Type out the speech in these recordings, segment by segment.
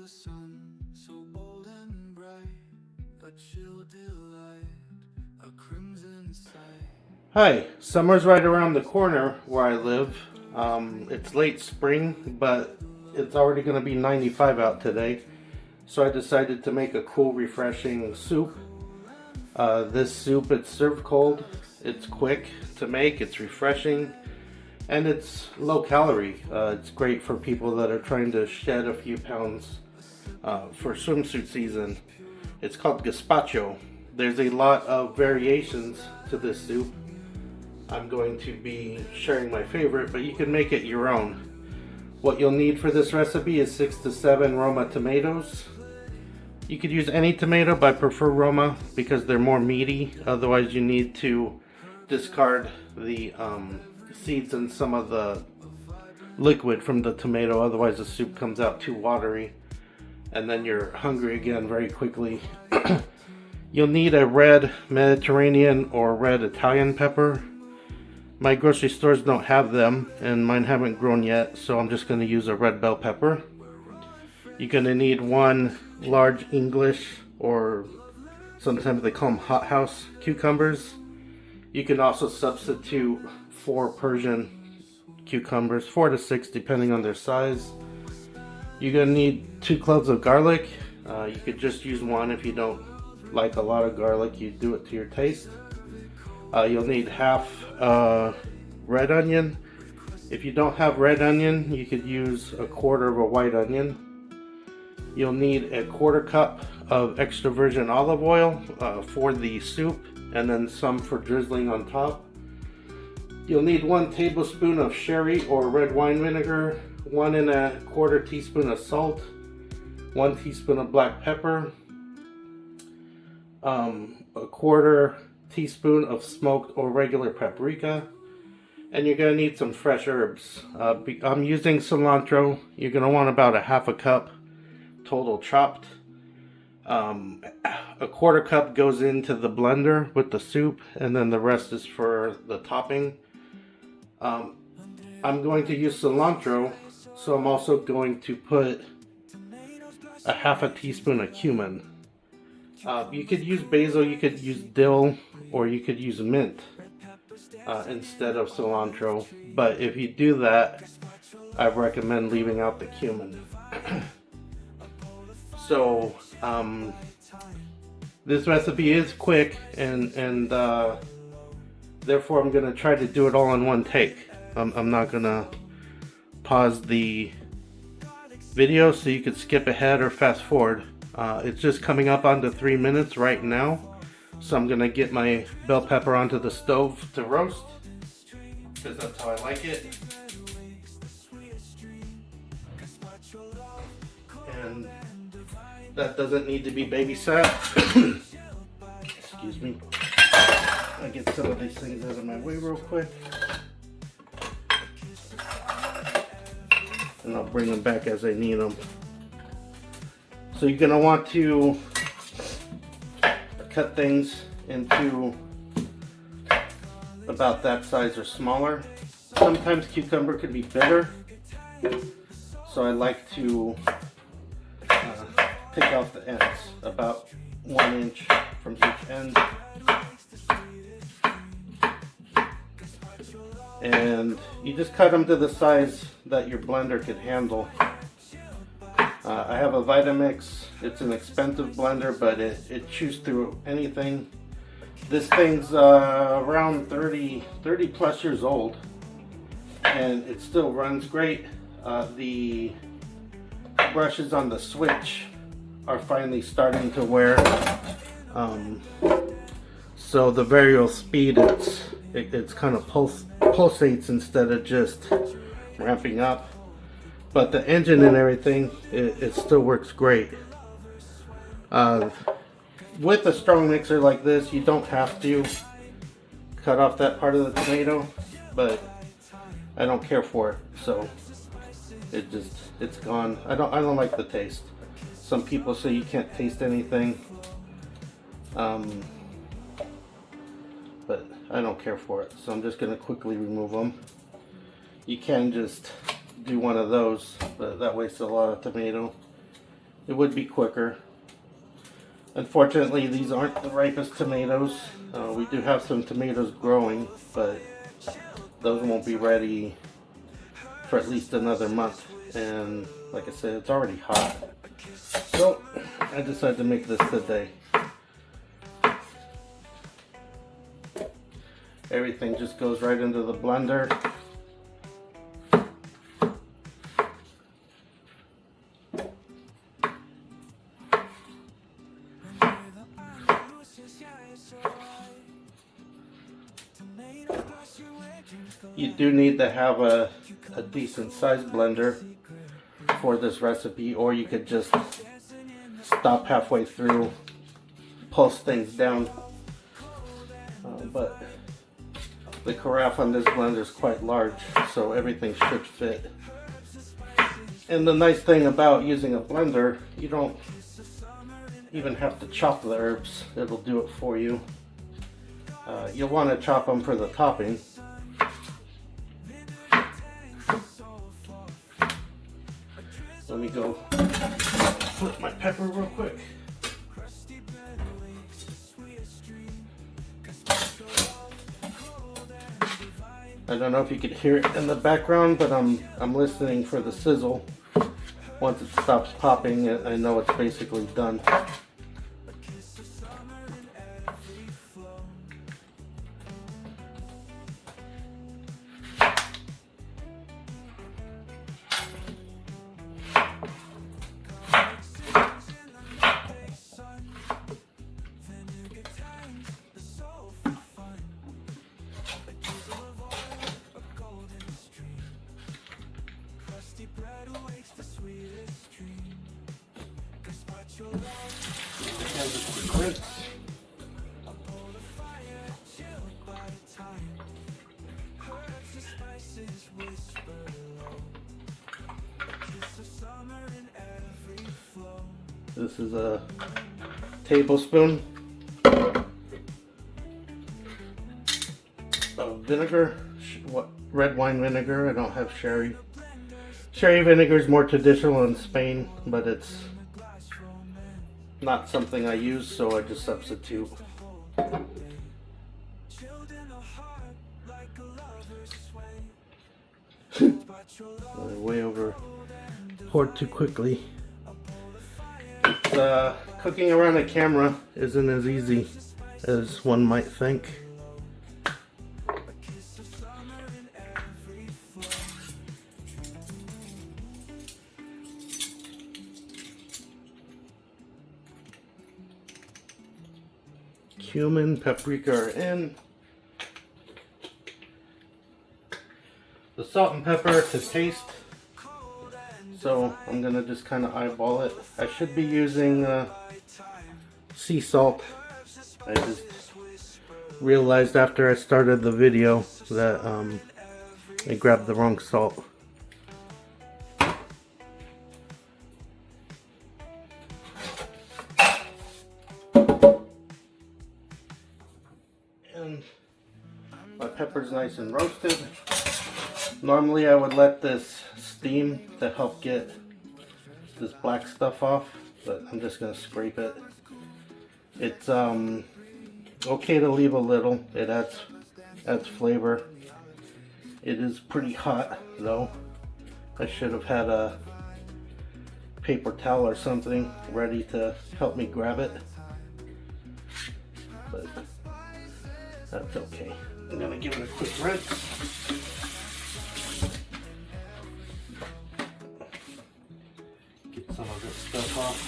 sun, so bold and bright, a chill delight, a crimson sight. Hi, summer's right around the corner where I live. It's late spring, but it's already going to be 95 out today. So I decided to make a cool, refreshing soup. This soup, it's served cold, it's quick to make, it's refreshing, and it's low calorie. It's great for people that are trying to shed a few pounds for swimsuit season. It's called Gazpacho. There's a lot of variations to this soup. I'm going to be sharing my favorite, but you can make it your own. What you'll need for this recipe is 6 to 7 Roma tomatoes. You could use any tomato, but I prefer Roma because they're more meaty. Otherwise you need to discard the seeds and some of the liquid from the tomato. Otherwise the soup comes out too watery and then you're hungry again very quickly. You'll need a red Mediterranean or red Italian pepper. My grocery stores don't have them and mine haven't grown yet, so I'm just going to use a red bell pepper. You're going to need 1 large English, or sometimes they call them hothouse cucumbers. You can also substitute 4 Persian cucumbers, 4 to 6 depending on their size. You're going to need 2 cloves of garlic. You could just use 1 if you don't like a lot of garlic. You do it to your taste. You'll need half red onion. If you don't have red onion, you could use 1/4 of a white onion. You'll need 1/4 cup of extra virgin olive oil for the soup, and then some for drizzling on top. You'll need 1 tablespoon of sherry or red wine vinegar, 1 1/4 teaspoon of salt, 1 teaspoon of black pepper, 1/4 teaspoon of smoked or regular paprika, and you're going to need some fresh herbs. I'm using cilantro. You're going to want about 1/2 cup total chopped. 1/4 cup goes into the blender with the soup, and then the rest is for the topping. I'm going to use cilantro, so I'm also going to put 1/2 teaspoon of cumin. You could use basil, you could use dill, or you could use mint instead of cilantro. But if you do that, I recommend leaving out the cumin. So this recipe is quick, and therefore I'm going to try to do it all in one take. I'm not going to pause the video so you could skip ahead or fast forward. It's just coming up onto 3 minutes right now, so I'm going to get my bell pepper onto the stove to roast, because that's how I like it. And that doesn't need to be babysat. Excuse me. I get some of these things out of my way real quick. And I'll bring them back as I need them. So you're going to want to cut things into about that size or smaller. Sometimes cucumber can be bitter, so I like to pick off the ends, about 1 inch from each end. And you just cut them to the size that your blender could handle. I have a Vitamix. It's an expensive blender, but it chews through anything. This thing's around 30 plus years old, and it still runs great. The brushes on the switch are finally starting to wear, so the variable speed, it's kind of pulsates instead of just ramping up. But the engine and everything, it still works great. With a strong mixer like this, you don't have to cut off that part of the tomato, but I don't care for it, so it's gone. I don't like the taste. Some people say you can't taste anything, but I don't care for it, so I'm just going to quickly remove them. You can just do one of those, but that wastes a lot of tomato. it would be quicker. Unfortunately, these aren't the ripest tomatoes. We do have some tomatoes growing, but those won't be ready for at least another month. And like I said, it's already hot. So I decided to make this today. Everything just goes right into the blender. You do need to have a decent sized blender for this recipe, or you could just stop halfway through, pulse things down. But the carafe on this blender is quite large, so everything should fit. And the nice thing about using a blender, you don't even have to chop the herbs. It'll do it for you. You'll want to chop them for the topping. Let me go flip my pepper real quick. I don't know if you could hear it in the background, but I'm listening for the sizzle. Once it stops popping, I know it's basically done. This is a tablespoon of vinegar, red wine vinegar. I don't have sherry. Sherry vinegar is more traditional in Spain, but it's not something I use, so I just substitute. Way over, poured too quickly. Cooking around a camera isn't as easy as one might think. Cumin, paprika are in. The salt and pepper to taste. So I'm gonna just kind of eyeball it. I should be using sea salt. I just realized after I started the video that I grabbed the wrong salt. And my pepper's nice and roasted. Normally I would let this steam to help get this black stuff off, but I'm just going to scrape it. It's okay to leave a little. It adds flavor. It is pretty hot though. I should have had a paper towel or something ready to help me grab it, but that's okay. I'm going to give it a quick rinse. Some of this stuff off.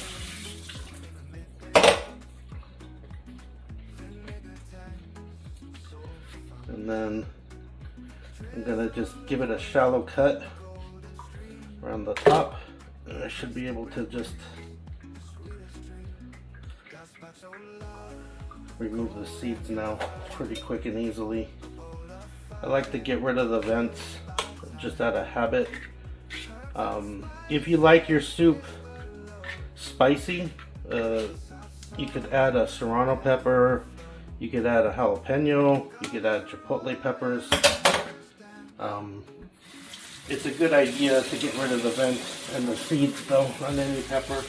And then I'm gonna just give it a shallow cut around the top, and I should be able to just remove the seeds now pretty quick and easily. I like to get rid of the vents just out of habit. If you like your soup spicy, you could add a serrano pepper, you could add a jalapeno, you could add chipotle peppers. It's a good idea to get rid of the vent and the seeds though on any pepper.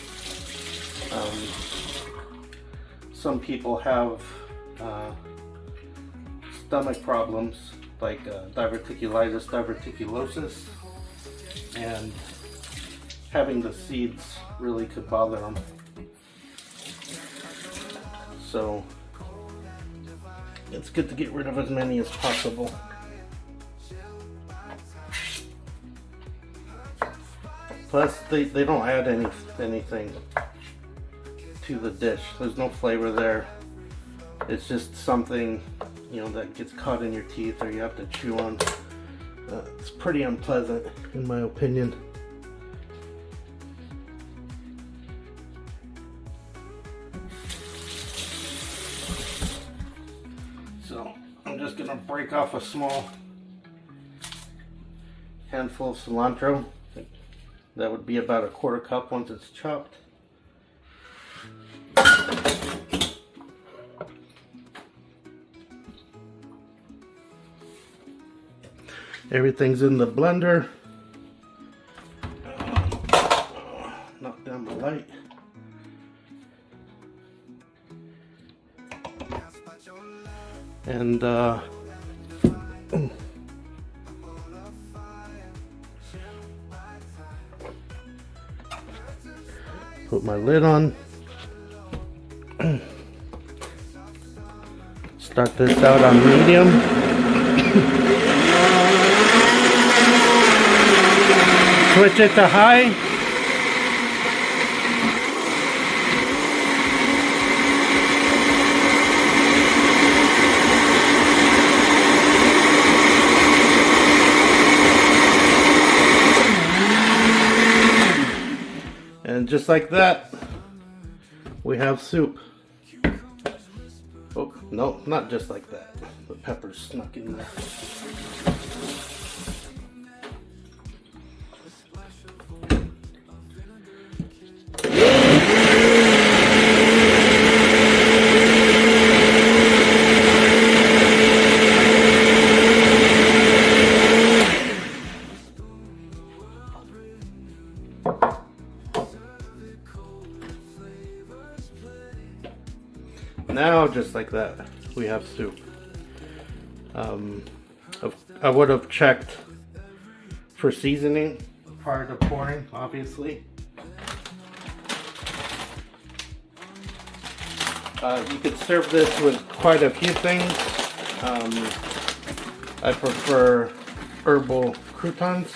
Some people have stomach problems like diverticulitis, diverticulosis, and having the seeds really could bother them. So it's good to get rid of as many as possible. Plus, they don't add anything to the dish. There's no flavor there. It's just something, you know, that gets caught in your teeth or you have to chew on. It's pretty unpleasant, in my opinion. So I'm just gonna break off a small handful of cilantro. That would be about a quarter cup once it's chopped. Everything's in the blender. Knock down the light. And put my lid on. Start this out on medium. Switch it to high. And just like that, we have soup. Oh, no, not just like that. The pepper's snuck in there. Now, just like that, we have soup. I would have checked for seasoning prior to pouring, obviously. You could serve this with quite a few things. I prefer herbal croutons,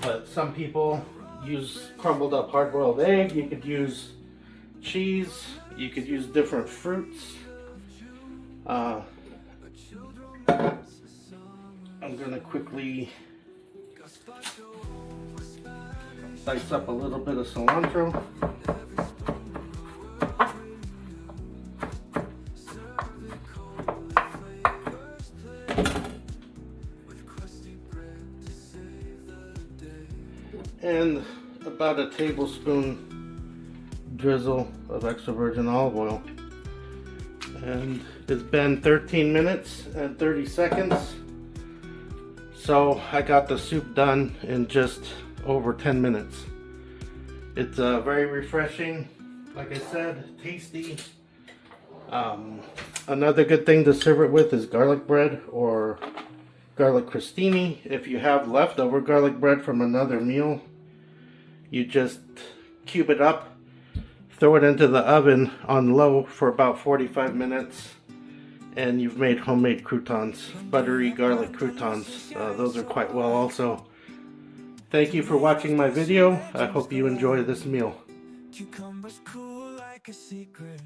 but some people use crumbled up hard-boiled egg. You could use cheese, you could use different fruits. I'm gonna quickly dice up a little bit of cilantro. And about a tablespoon drizzle of extra virgin olive oil. And it's been 13 minutes and 30 seconds. So I got the soup done in just over 10 minutes. It's very refreshing, like I said, tasty. Another good thing to serve it with is garlic bread or garlic crostini. If you have leftover garlic bread from another meal, you just cube it up, throw it into the oven on low for about 45 minutes, and you've made homemade croutons, buttery garlic croutons. Those are quite well also. Thank you for watching my video. I hope you enjoy this meal. Cucumbers cool like a secret.